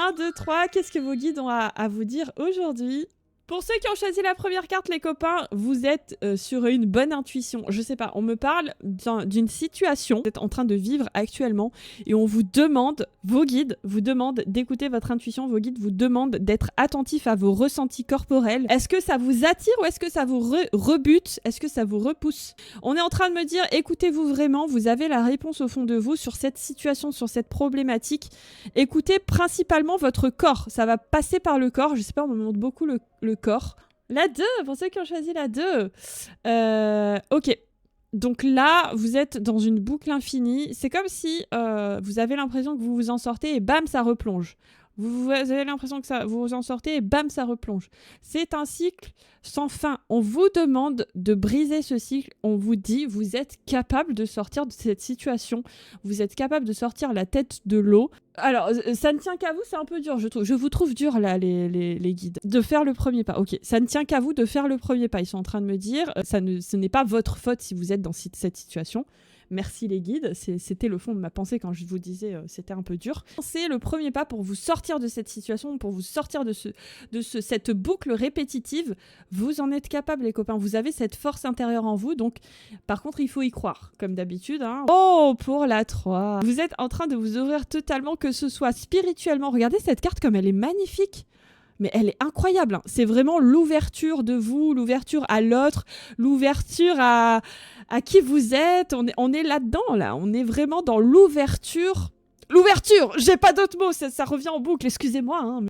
1, 2, 3, qu'est-ce que vos guides ont à vous dire aujourd'hui? Pour ceux qui ont choisi la première carte, les copains, vous êtes sur une bonne intuition. Je sais pas, on me parle d'une situation que vous êtes en train de vivre actuellement et on vous demande, vos guides vous demandent d'écouter votre intuition, vos guides vous demandent d'être attentif à vos ressentis corporels. Est-ce que ça vous attire ou est-ce que ça vous rebute? Est-ce que ça vous repousse? On est en train de me dire, écoutez-vous vraiment, vous avez la réponse au fond de vous sur cette situation, sur cette problématique. Écoutez principalement votre corps, ça va passer par le corps. Je sais pas, on me demande beaucoup le corps. La 2, pour ceux qui ont choisi la 2. Ok. Donc là, vous êtes dans une boucle infinie. C'est comme si vous avez l'impression que vous vous en sortez et bam, ça replonge. Vous avez l'impression que vous vous en sortez et bam, ça replonge. C'est un cycle sans fin. On vous demande de briser ce cycle. On vous dit, vous êtes capable de sortir de cette situation. Vous êtes capable de sortir la tête de l'eau. Alors, ça ne tient qu'à vous, c'est un peu dur, je trouve. Je vous trouve dur, là, les guides. De faire le premier pas. Ok, ça ne tient qu'à vous de faire le premier pas. Ils sont en train de me dire, ce n'est pas votre faute si vous êtes dans cette situation. Merci les guides, c'était le fond de ma pensée quand je vous disais c'était un peu dur. C'est le premier pas pour vous sortir de cette situation, pour vous sortir de cette boucle répétitive. Vous en êtes capable les copains, vous avez cette force intérieure en vous, donc par contre il faut y croire, comme d'habitude. Hein. Oh, pour la 3. Vous êtes en train de vous ouvrir totalement, que ce soit spirituellement. Regardez cette carte comme elle est magnifique. Mais elle est incroyable, hein. C'est vraiment l'ouverture de vous, l'ouverture à l'autre, l'ouverture à qui vous êtes. On est là-dedans, là. On est vraiment dans l'ouverture. L'ouverture, j'ai pas d'autres mots, ça revient en boucle, excusez-moi. Hein.